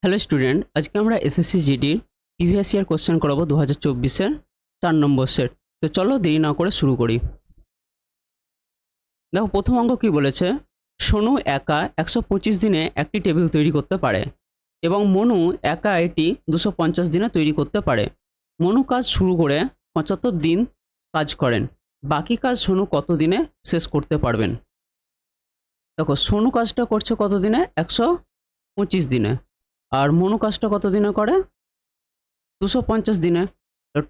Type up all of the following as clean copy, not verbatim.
Hello student, আজকে আমরা SSC জিডির previous year question করাবো 2024-এর 4 নম্বর সেট। তো চলো দেরি না করে শুরু করি। দেখো প্রথম অঙ্ক কি বলেছে, সোনু একা 125 দিনে একটি টেবিল তৈরি করতে পারে এবং মনু একা এটি 250 দিনে তৈরি করতে পারে। মনু কাজ শুরু করে 75 দিন কাজ করেন, বাকি কাজ সোনু কত দিনে শেষ করতে পারবেন। দেখো সোনু কাজটা করছে কত দিনে, 125 দিনে, আর মনু কাজটা কত দিনে করে, 250 দিনে।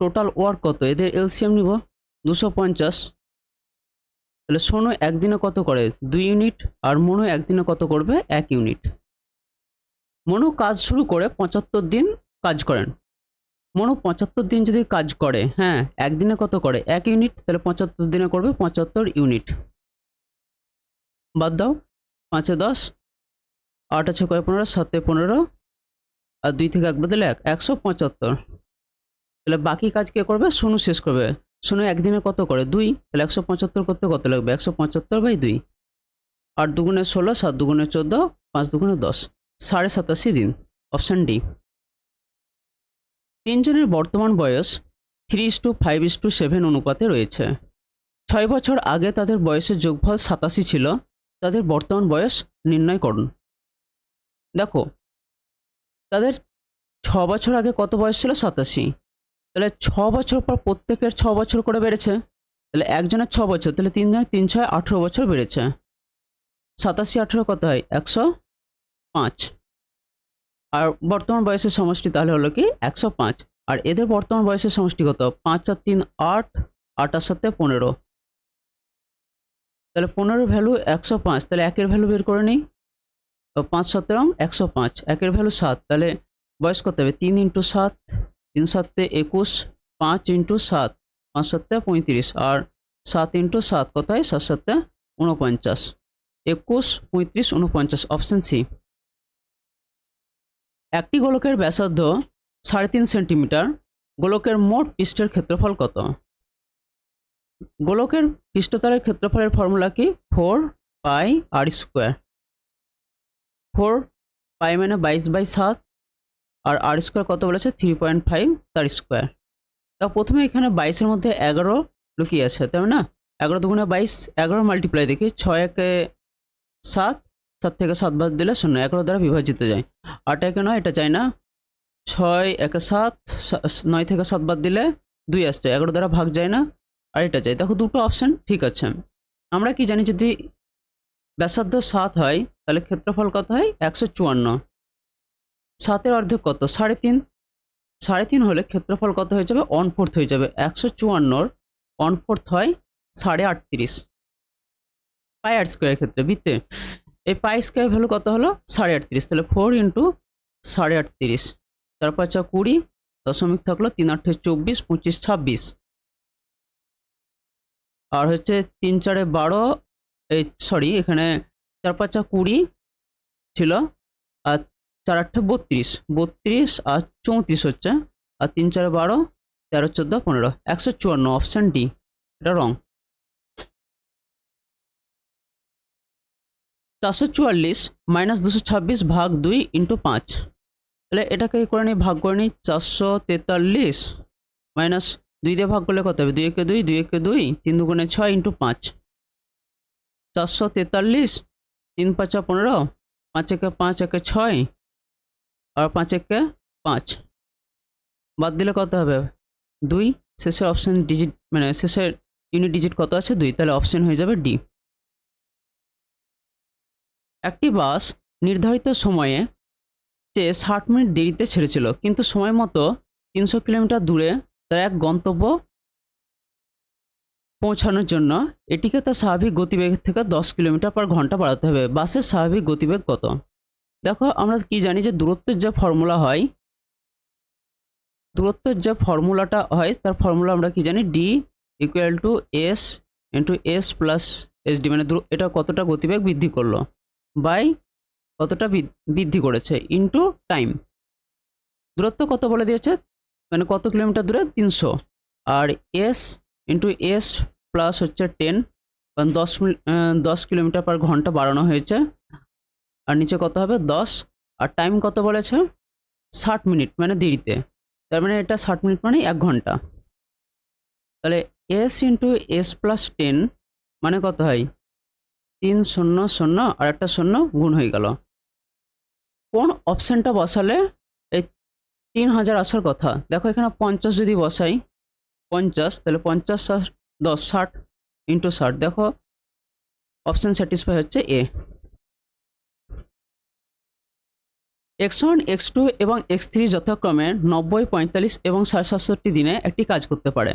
টোটাল ওয়ার্ক কত, এদের এলসিএম নিব 250। তাহলে সোনু একদিনে কত করে, 2 ইউনিট, আর মনু একদিনে কত করবে, 1 ইউনিট। মনু কাজ শুরু করে 75 দিন কাজ করেন। মনু 75 দিন যদি কাজ করে, হ্যাঁ, একদিনে কত করে, 1 ইউনিট, তাহলে 75 দিনে করবে 75 ইউনিট। বাদ দাও, 5 এ 10, 8 আছে কয় 15, 7 এ 15, আর 2 থেকে 1 বদলে 1, 175। তাহলে বাকি কাজ কে করবে, সোনু শেষ করবে। সোনু একদিনে কত করে, 2, তাহলে 175 করতে কত লাগবে, 175/2। 8 দুগুণে 16, 7 দুগুণে 14, 5 দুগুণে 10, 87.5 দিন। Option D. তিনজনের বর্তমান বয়স 3:5:7 অনুপাতে রয়েছে। 6 বছর আগে তাদের বয়সের যোগফল 87 ছিল, তাদের বর্তমান বয়স নির্ণয় করুন। দেখো তাদের 6 বছর আগে কত বয়স ছিল, 87। তাহলে 6 বছর পর প্রত্যেকের 6 বছর করে বেড়েছে, তাহলে একজনের 6 বছর, তাহলে 3 জনের 3 6 18 বছর বেড়েছে। 87 18 কত হয়, 105। আর বর্তমান বয়সের সমষ্টি তাহলে হলো কি 105। আর এদের বর্তমান বয়সের সমষ্টি কত, 5 আর 3 8, 8 আর 7 15। তাহলে 15 ভ্যালু 105, তাহলে একের ভ্যালু বের করে নিই। 5 17 105, একের ভ্যালু 7, তাহলে বয়স কত হবে, 3 × 7, 3 7 21, 5 × 7, 5 7 35, আর 7 × 7 কত হয়, 7 7 49, 21 35 49। Option C. একটি গোলকের ব্যাসার্ধ 3.5 সেন্টিমিটার, গোলকের মোট পৃষ্ঠের ক্ষেত্রফল কত। গোলকের পৃষ্ঠতলের ক্ষেত্রফলের ফর্মুলা কি, 4πr²। 4π মানে 22/7, আর r² কত বলেছে, 3.5 তার স্কোয়ার। তা প্রথমে এখানে 22-এর মধ্যে 11 লুকিয়ে আছে, তাই না। 11 দুগুণে 22, 11 মাল্টিপ্লাই দেখি, 6 একে 7, 7 থেকে 7 বাদ দিলে 0, 11 দ্বারা বিভাজিত যায়। 8 একে 9, এটা চাই না। 6 একে 7, 9 থেকে 7 বাদ দিলে 2 আসছে, 11 দ্বারা ভাগ যায় না, আর এটা চাই। দেখো দুটো অপশন ঠিক আছে। আমরা কি জানি, যদি ব্যাসার্ধ 7 হয় তাহলে ক্ষেত্রফল কত হয়, 154। 7-এর অর্ধেক কত, 3.5। 3.5 হলে ক্ষেত্রফল কত হয়ে যাবে, 1/4 হয়ে যাবে। 154 1/4 হয় 38.5 πr² ক্ষেত্রে বৃত্তে। এই π² ভ্যালু কত হলো, 38.5, তাহলে 4 × 38.5, তারপর 20, দশমিক থাকলো, 3 8 24, 25 26, আর হচ্ছে 3 4 12, এই সরি এখানে 4 5 20 ছিল, আর 4 8 32, 32 আর 34 হচ্ছে, আর 3 4 12, 13 14 15, 154। অপশন ডি, এটা রং। 444 - 226 ভাগ 2 × 5, তাহলে এটাকে করে নিই, ভাগ করে নিই। 443 মাইনাস 2 দিয়ে ভাগ করলে কত হবে, 2 একে 2, 2 একে 2, 3 দুগুণে 6 × 5, 443, 3 5 15, 5 একে 5 একে 6, আর 5 একে 5, বাদ দিলে কত হবে, 2। শেষের অপশন ডিজিট মানে শেষের ইউনিট ডিজিট কত আছে, 2, তাহলে অপশন হয়ে যাবে ডি। একটি বাস নির্ধারিত সময়ে চেয়ে 60 মিনিট দেরিতে ছেড়েছিল, কিন্তু সময় মতো 300 কিলোমিটার দূরে তার এক গন্তব্য পৌঁছানোর জন্য এটিকে তার স্বাভাবিক গতিবেগ থেকে 10 কিলোমিটার/ঘন্টা বাড়াতে হবে। বাসের স্বাভাবিক গতিবেগ কত। দেখো আমরা কি জানি যে দূরত্বের যে ফর্মুলা হয়, দূরত্বের যে ফর্মুলাটা হয় তার ফর্মুলা আমরা কি জানি, D equal to S into S plus SD, মানে এটা কতটা গতিবেগ বৃদ্ধি করলো বাই কতটা বৃদ্ধি করেছে ইন্টু টাইম। দূরত্ব কত বলে দিয়েছে, মানে কত কিলোমিটার দূরে, 300, আর এস ইন্টু এস প্লাস হচ্ছে 10, কারণ 10 কিলোমিটার/ঘন্টা বাড়ানো হয়েছে, আর নিচে কত হবে 10, আর টাইম কত বলেছে, 60 মিনিট মানে দেরিতে, তার মানে এটা 60 মিনিট মানে 1 ঘন্টা। তাহলে এস ইন্টু এস প্লাস 10 মানে কত হয়? 3 শূন্য শূন্য আর একটা শূন্য গুণ হয়ে গেল। কোন অপশানটা বসালে এই 3000 আসার কথা? দেখো এখানে 50 যদি বসাই, 50, তাহলে 50 আর 10 60 ইন্টু 60, দেখো অপশান স্যাটিসফাই হচ্ছে এ। x1, x2 এবং x3 যথাক্রমে 90, 45 এবং 67 দিনে একটি কাজ করতে পারে।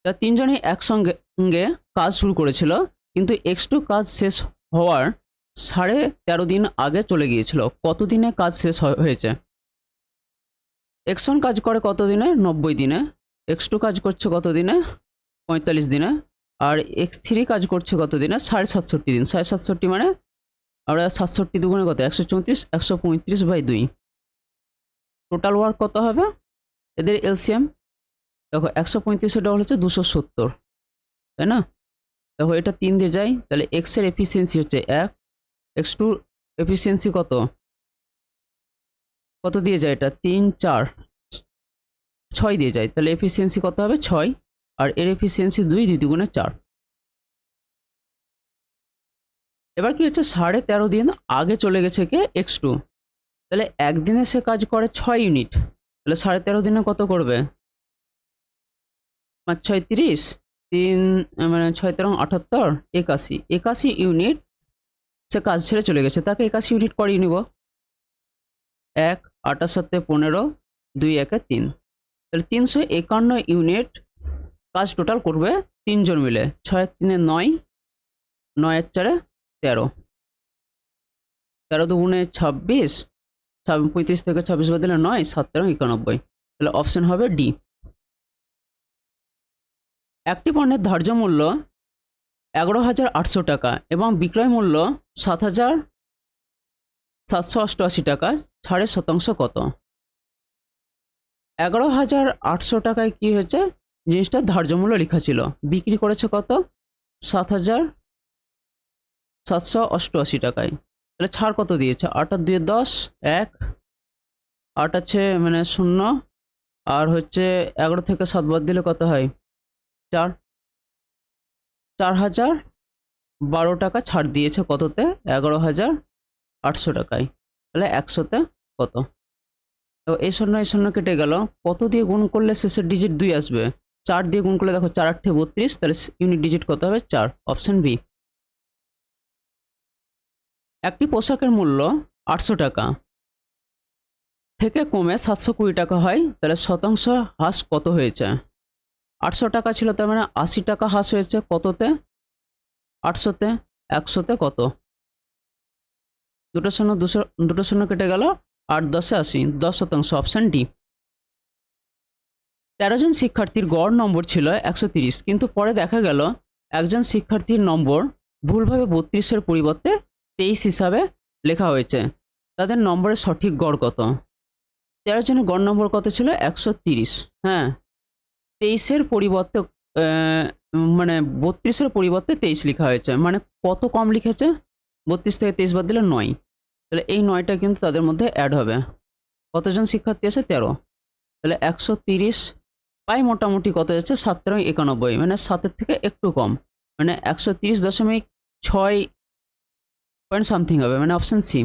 তা তিনজনই একসঙ্গে কাজ শুরু করেছিল, কিন্তু x2 কাজ শেষ হওয়ার 13.5 দিন আগে চলে গিয়েছিল। কত দিনে কাজ শেষ হয়েছে? x1 কাজ করে কত দিনে? 90 দিনে। x2 কাজ করছে কত দিনে? 45 দিনে। আর x3 কাজ করছে কত দিনে? 67.5 দিন। 67 মানে আমরা 67 দুগুণে কত? 134, 135/2। টোটাল ওয়ার্ক কত হবে এদের এলসিএম? দেখো 135 ডবল হচ্ছে 270, তাই না? দেখো এটা 3 দিয়ে যায়, তাহলে x এর এফিসিয়েন্সি হচ্ছে 1, x2 এফিসিয়েন্সি কত কত দিয়ে যায়? এটা 3 4 6 দিয়ে যায়, তাহলে এফিসিয়েন্সি কত হবে? 6। আর এর এফিসিয়েন্সি 2, 2 দুগুণে 4। এবার কি হচ্ছে? 13.5 দিন আগে চলে গেছে কে? x2। তাহলে একদিনে সে কাজ করে 6 ইউনিট, তাহলে 13.5 দিনে কত করবে? 5 6 30, 3 মানে 6 13 78, 81, 81 ইউনিট সে কাজ ছেড়ে চলে গেছে। তাকে 81 ইউনিট করিয়ে নিব। 1 8 এর সাথে 15, 2 1 এ 3, তাহলে 351 ইউনিট কাজ টোটাল করবে তিনজন মিলে। 6 3 9, 9 4 13, 13 দুগুণে 26, 35 থেকে 26 বাদ দিলে 9, 7 13 91, তাহলে অপশন হবে ডি। একটি পণ্যের ধার্য মূল্য 11,800 টাকা এবং বিক্রয় মূল্য 7,788 টাকা, ছাড়ের শতাংশ কত? 11,800 টাকায় কি হয়েছে? জিনিসটা ধার্য মূল্য লেখা ছিল, বিক্রি করেছে কত? 7,788 টাকায়। তাহলে ছাড় কত দিয়েছে? 8 আর 2 10, 1, 8 আছে মানে 0, আর হচ্ছে 11 থেকে 7 বাদ দিলে কত হয়? 4, 4,012 টাকা ছাড় দিয়েছে কততে? 11,800 টাকায়। তাহলে 100তে কত? তো এই শূন্য কেটে গেল। কত দিয়ে গুণ করলে শেষের ডিজিট 2 আসবে? 4 দিয়ে গুণ করলে দেখো 4 8 32, তাহলে ইউনিট ডিজিট কত হবে? 4, অপশন বি। একটি পোশাকের মূল্য 800 টাকা থেকে কমে 720 টাকা হয়, তাহলে শতাংশ হ্রাস কত হয়েছে? 800 টাকা ছিল, তার মানে 80 টাকা হ্রাস হয়েছে কততে? 800তে। 100তে কত? দুটো শূন্য কেটে গেল, 8 10 80, 10%, অপশন ডি। 13 জন শিক্ষার্থীর গড় নম্বর ছিল 130, কিন্তু পরে দেখা গেল একজন শিক্ষার্থীর নম্বর ভুলভাবে 32-এর পরিবর্তে 23 হিসাবে লেখা হয়েছে। তাদের নম্বরের সঠিক গড় কত? 13 জনের গড় নম্বর কত ছিল? 130। হ্যাঁ, 23-এর পরিবর্তে মানে 32-এর পরিবর্তে 23 লেখা হয়েছে, মানে কত কম লিখেছে? 32 থেকে 23 বাদ দিলে 9, তাহলে এই 9টা কিন্তু তাদের মধ্যে অ্যাড হবে। কতজন শিক্ষার্থী আছে? 13, তাহলে 130 পাই মোটামুটি কত যাচ্ছে? 7 13 91, মানে 7-এর থেকে একটু কম, মানে 130.6 পয়েন্ট সামথিং হবে, মানে অপশন সি।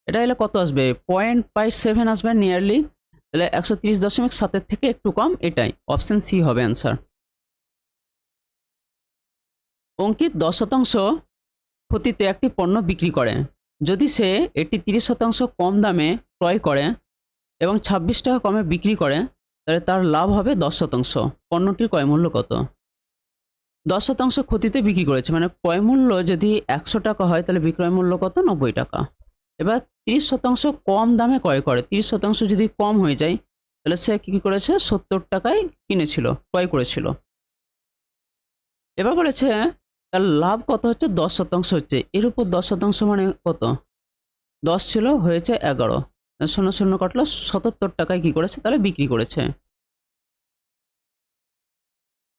এটা হলে কত আসবে? 0.57 আসবে নিয়ারলি, তাহলে 130.7-এর থেকে একটু কম, এটাই অপশন সি হবে অ্যান্সার। অঙ্কিত 10% ক্ষতিতে একটি পণ্য বিক্রি করে। যদি সে এটি 30% কম দামে ক্রয় করে এবং 26 টাকা কমে বিক্রি করে, তাহলে তার লাভ হবে 10%। পণ্যটির ক্রয় মূল্য কত? 10% ক্ষতিতে বিক্রি করেছে, মানে ক্রয় মূল্য যদি 100 টাকা হয়, তাহলে বিক্রয় মূল্য কত? 90 টাকা। এবার 30% কম দামে ক্রয় করে, 30% যদি কম হয়ে যায়, তাহলে সে কি করেছে? 70 টাকায় কিনেছিল, ক্রয় করেছিল। এবার বলেছে তার লাভ কত হচ্ছে? 10% হচ্ছে, এর উপর 10% মানে কত? 10 ছিল, হয়েছে 11, 0 0 কাটলো, 77 টাকায় কি করেছে? তাহলে বিক্রি করেছে।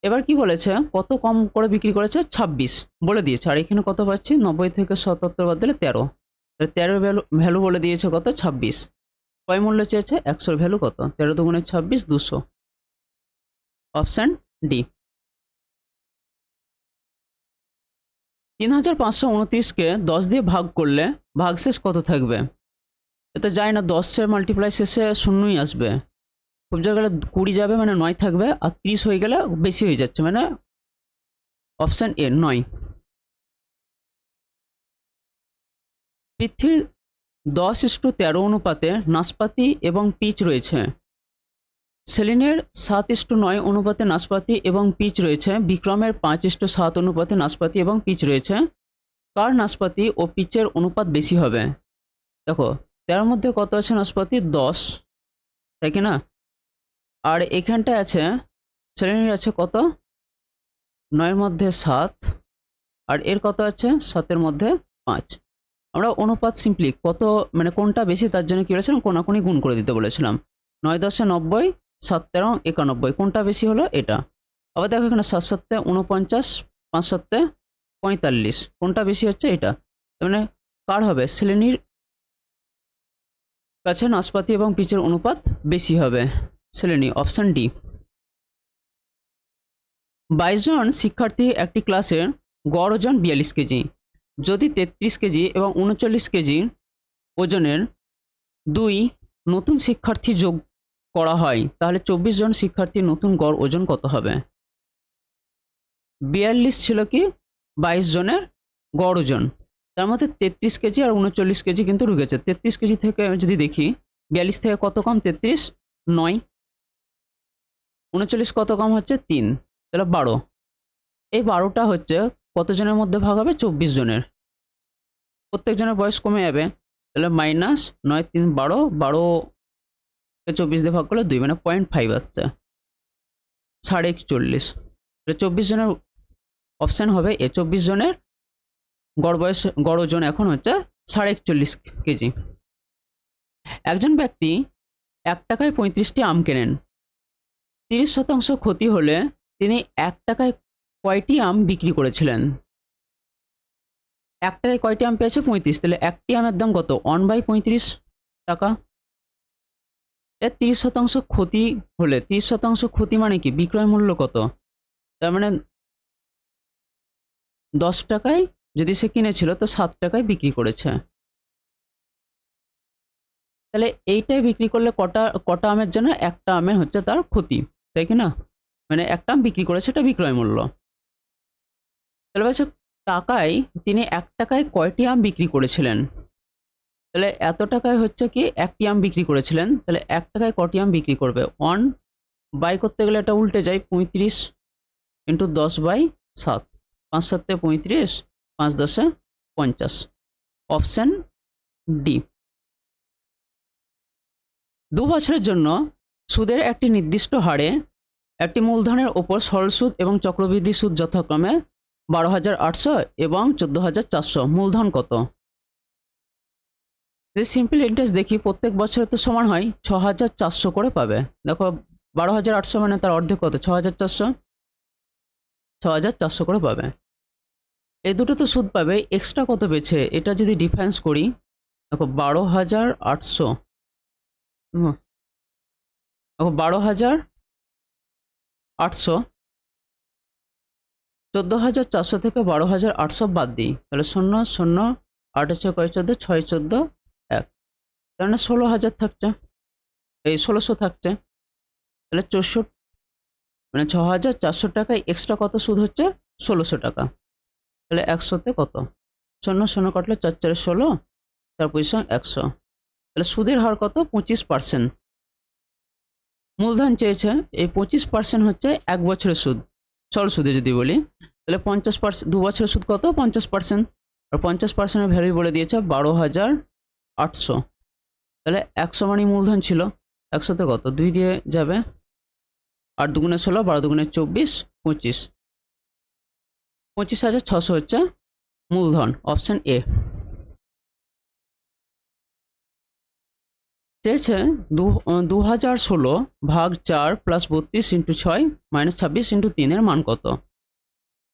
এবার কি বলেছে? কত কম করে বিক্রি করেছে? 26 বলে দিয়েছে। আর এখানে কত পাচ্ছি? 90 থেকে 77 বাদ দিলে 13, 13 ভ্যালু বলে দিয়েছে কত 26, কয় মূল্য চেয়েছে 100 ভ্যালু কত 13 দুগুণে 26 200, অপশান ডি। 3529কে 10 দিয়ে ভাগ করলে ভাগশেষ কত থাকবে? এটা যায় না, 10 মাল্টিপ্লাই শেষে শূন্যই আসবে, খুব জায়গায় 20 যাবে মানে 9 থাকবে, আর 30 হয়ে গেলে বেশি হয়ে যাচ্ছে মানে অপশান এ 9। পৃথ্বীর 10:13 অনুপাতে নাশপাতি এবং পিচ রয়েছে, সেলিনের 7:9 অনুপাতে নাশপাতি এবং পিচ রয়েছে, বিক্রমের 5:7 অনুপাতে নাশপাতি এবং পিচ রয়েছে, কার নাশপাতি ও পিচের অনুপাত বেশি হবে? দেখো 13 মধ্যে কত আছে নাশপাতি 10, তাই কি না, আর এখানটায় আছে সেলিনের আছে কত 9 মধ্যে 7, আর এর কত আছে 7 মধ্যে 5। আমরা অনুপাত সিম্পলি কত মানে কোনটা বেশি তার জন্য কি বলেছিলাম কোনাকুনি গুণ করে দিতে বলেছিলাম, 9 10 90, 7 13 91, কোনটা বেশি হলো এটা। আবার দেখো এখানে 7 7 49, 5 7 45, কোনটা বেশি হচ্ছে এটা, মানে কার হবে সেলেনির কাছে নাশপাতি এবং পিচের অনুপাত বেশি হবে, সেলেনি, অপশন ডি। 22 জন শিক্ষার্থী একটি ক্লাসের গড় ওজন 42 কেজি, যদি 33 কেজি এবং 39 কেজি ওজনের 2 নতুন শিক্ষার্থী যোগ করা হয় তাহলে 24 জন শিক্ষার্থীর নতুন গড় ওজন কত হবে? 42 ছিল কি 22 জনের গড় ওজন, তার মধ্যে 33 কেজি আর 39 কেজি কিন্তু ঢুকেছে। 33 কেজি থেকে যদি দেখি 42 থেকে কত কম 33 9, 39 কত কম হচ্ছে 3, তাহলে 12। এই 12টা হচ্ছে কতজনের মধ্যে ভাগ হবে 24 জনের, প্রত্যেকজনের বয়স কমে যাবে, তাহলে মাইনাস 9 3 12, 12 24 দিয়ে ভাগ করলে 2 মানে 0.5 আসছে, 41.5। 24 জনের অপশন হবে এ, 24 জনের গড় বয়স গড় ওজন এখন হচ্ছে 41.5 কেজি। একজন ব্যক্তি 1 টাকায় 35টি আম কেনেন, 30% ক্ষতি হলে তিনি 1 টাকায় কয়টি আম বিক্রি করেছিলেন? 1 টাকায় কয়টি আম পেয়েছে 35, তাহলে একটি আমের দাম কত 1/35 টাকা। এর 30% ক্ষতি হলে 30% ক্ষতি মানে কি বিক্রয় মূল্য কত, তার মানে 10 টাকায় যদি সে কিনেছিল তো 7 টাকায় বিক্রি করেছে, তাহলে এইটাই বিক্রি করলে কটা কটা আমের জন্য একটা আমের হচ্ছে তার ক্ষতি, তাই কি না, মানে একটা আম বিক্রি করেছে এটা বিক্রয় মূল্য। তাহলে বলছে টাকায় তিনি 1 টাকায় কয়টি আম বিক্রি করেছিলেন, তাহলে এত টাকায় হচ্ছে কি একটি আম বিক্রি করেছিলেন, তাহলে 1 টাকায় কটি আম বিক্রি করবে 1 বাই করতে গেলে এটা উল্টে যায় 35 ইন্টু 10/7, 5 7 35, 5 10 50, অপশন ডি। 2 বছরের জন্য সুদের একটি নির্দিষ্ট হারে একটি মূলধনের ওপর সরল সুদ এবং চক্রবৃদ্ধি সুদ যথাক্রমে 12,800 এবং 14,400, মূলধন কত? যদি সিম্পল ইন্টারেস্ট দেখি প্রত্যেক বছরে তো সমান হয় 6,400 করে পাবে, দেখো 12,800 মানে তার অর্ধেক কত 6,400, 6,400 করে পাবে। এই দুটো তো সুদ পাবে, এক্সট্রা কত পেয়েছে এটা যদি ডিফারেন্স করি, দেখো 12,800, দেখো 12,800, 14,400 থেকে 12,800 বাদ দিই, তাহলে 0 0 8 6 14 6 14 1, তার মানে 16,000 থাকছে, এই 1600 থাকছে, তাহলে 64 মানে 6,400 টাকায় এক্সট্রা কত সুদ হচ্ছে 1600 টাকা, তাহলে 100তে কত 0 0 কাটলে 4 4 16, তার পজিশন 100, তাহলে সুদের হার কত 25%। মূলধন চেয়েছে এই 25% হচ্ছে 1 বছরের সুদ, সরল সুদে যদি বলি তাহলে 50%, 2 বছরের সুদ কত 50%, আর 50%-এর ভ্যালু বলে দিয়েছে 12,800, তাহলে 100 মানে মূলধন ছিল, 100তে কত 2 দিয়ে যাবে, 8 দুগুণে 16, 12 দুগুণে 24, 25, 25,600 হচ্ছে মূলধন, অপশন এ। চেয়েছে 2016 ভাগ 4 প্লাস 32 ইন্টু 6 মাইনাস 26 ইন্টু 3 এর মান কত?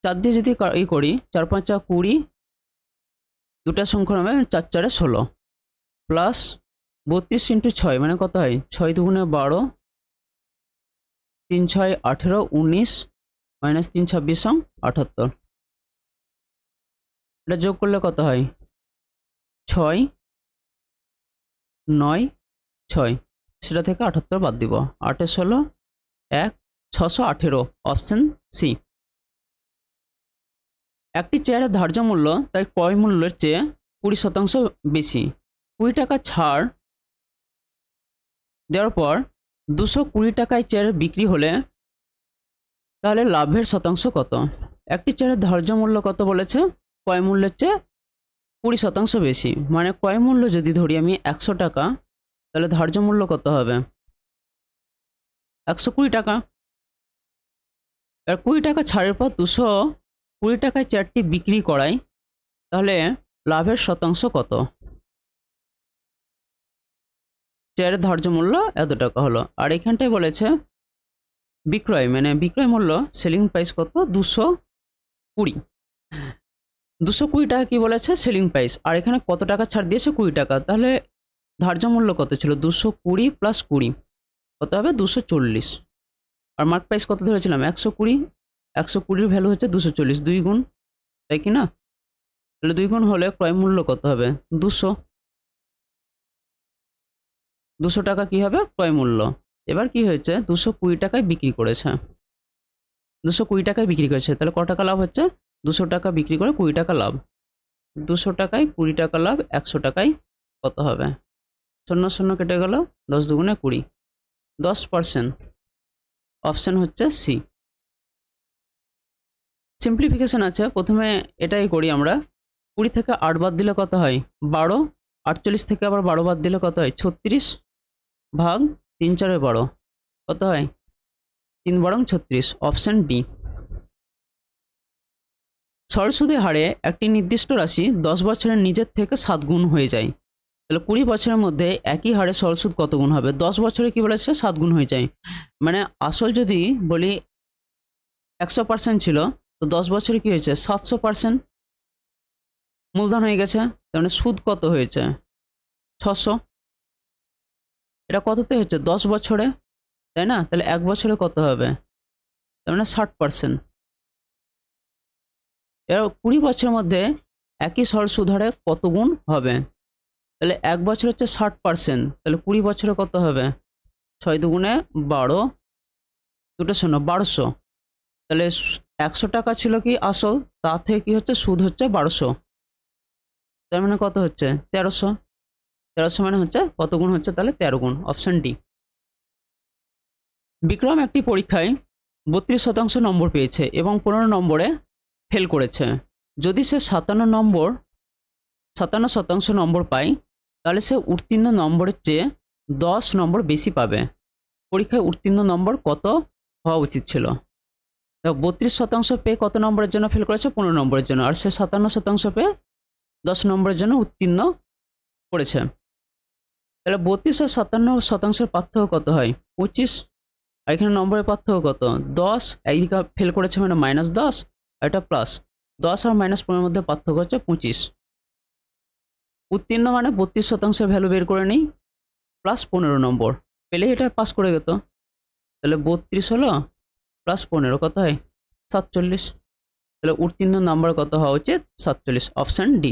4 দিয়ে যদি করি 4 5 20, দুটা সংখ্যা হবে 4 4 16 প্লাস 32 ইন্টু 6 মানে কত হয় 6 দুগুণে 12 3 6 18 19 মাইনাস 3 26 78। এটা যোগ করলে কত হয় 6 9 6, সেটা থেকে 78 বাদ দিব। 8 এ 16 1 618 অপশন সি। একটি চেয়ারের ধার্য মূল্য তাই ক্রয় মূল্যের চেয়ে 20% বেশি। 20 টাকা ছাড় দেওয়ার পর 220 টাকায় চেয়ার বিক্রি হলে তাহলে লাভের শতাংশ কত? একটি চেয়ারের ধার্য মূল্য কত বলেছে? ক্রয় মূল্যের চেয়ে 20% বেশি, মানে ক্রয় মূল্য যদি ধরি আমি 100 টাকা, তাহলে ধার্য মূল্য কত হবে 120 টাকা। আর 20 টাকা ছাড়ের পর 220 টাকায় চেয়ারটি বিক্রি করায়, তাহলে লাভের শতাংশ কত? চেয়ারের ধার্য মূল্য এত টাকা হলো, আর এখানটায় বলেছে বিক্রয়, মানে বিক্রয় মূল্য সেলিং প্রাইস কত 220। 220 টাকা কি বলেছে সেলিং প্রাইস, আর এখানে কত টাকা ছাড় দিয়েছে 20 টাকা, তাহলে ধার্য মূল্য কত ছিল 220 প্লাস 20 কত হবে 240। আর মার্ক প্রাইস কত ধরেছিলাম 120, 120 ভ্যালু হচ্ছে 240, 2 গুণ, তাই কি না? তাহলে 2 গুণ হলে ক্রয় মূল্য কত হবে 200। 200 টাকা কি হবে ক্রয় মূল্য। এবার কি হয়েছে 220 টাকায় বিক্রি করেছে, 220 টাকায় বিক্রি করেছে, তাহলে কত টাকা লাভ হচ্ছে 200 টাকা বিক্রি করে 20 টাকা লাভ। 200 টাকায় 20 টাকা লাভ, 100 টাকায় কত হবে 0 0 কেটে গেল, 10 দুগুণে 20, 10%। অপশন হচ্ছে সি। সিম্পলিফিকেশন আছে, প্রথমে এটাই করি আমরা। 20 থেকে 8 বাদ দিলে কত হয় 12, 48 থেকে আবার 12 বাদ দিলে কত হয় 36, ভাগ 3 4 12 কত হয় 3 12 36, অপশন বি। সরল সুদের হারে একটি নির্দিষ্ট রাশি 10 বছরের নিজের থেকে 7 গুণ হয়ে যায়, তাহলে 20 বছরের মধ্যে একই হারে সরল সুদ কত গুণ হবে? 10 বছরে কি বলেছে 7 গুণ হয়ে যায়, মানে আসল যদি বলি 100% ছিল, তো 10 বছরে কি হয়েছে 700% মূলধন হয়ে গেছে, তার মানে সুদ কত হয়েছে 600। এটা কততে হচ্ছে 10 বছরে, তাই না? তাহলে 1 বছরে কত হবে, তার মানে 60%। এবার 20 বছরের মধ্যে একই সরল সুদ হারে কত গুণ হবে? তাহলে 1 বছর হচ্ছে 60%, তাহলে 20 বছরে কত হবে 6 দুগুণে 12, দুটো 0 1200। তাহলে 100 টাকা ছিল কি আসল, তা থেকে কি হচ্ছে সুদ হচ্ছে 1200, তার মানে কত হচ্ছে 1300। 1300 মানে হচ্ছে কত গুণ হচ্ছে তাহলে 13 গুণ, অপশন ডি। বিক্রম একটি পরীক্ষায় 32% নম্বর পেয়েছে এবং 15 নম্বরে ফেল করেছে। যদি সে 57% নম্বর পায়, তাহলে সে উত্তীর্ণ নম্বরের চেয়ে 10 নম্বর বেশি পাবে। পরীক্ষায় উত্তীর্ণ নম্বর কত হওয়া উচিত ছিল? 32% পেয়ে কত নম্বরের জন্য ফেল করেছে 15 নম্বরের জন্য, আর সে 57% পেয়ে 10 নম্বরের জন্য উত্তীর্ণ করেছে। তাহলে 32 আর 57% পার্থক্য কত হয় 25, আর এখানে নম্বরের পার্থক্য কত 10, এইদিকে ফেল করেছে মানে -10, আর এটা প্লাস 10 আর -15 মধ্যে পার্থক্য হচ্ছে 25। উত্তীর্ণ মানে 32% ভ্যালু বের করে নিই, প্লাস 15 নম্বর পেলে এটা পাস করে যেত। তাহলে 32 হলো প্লাস 15 কত হয় 47, তাহলে উত্তীর্ণ নাম্বার কত হওয়া উচিত 47, অপশন ডি।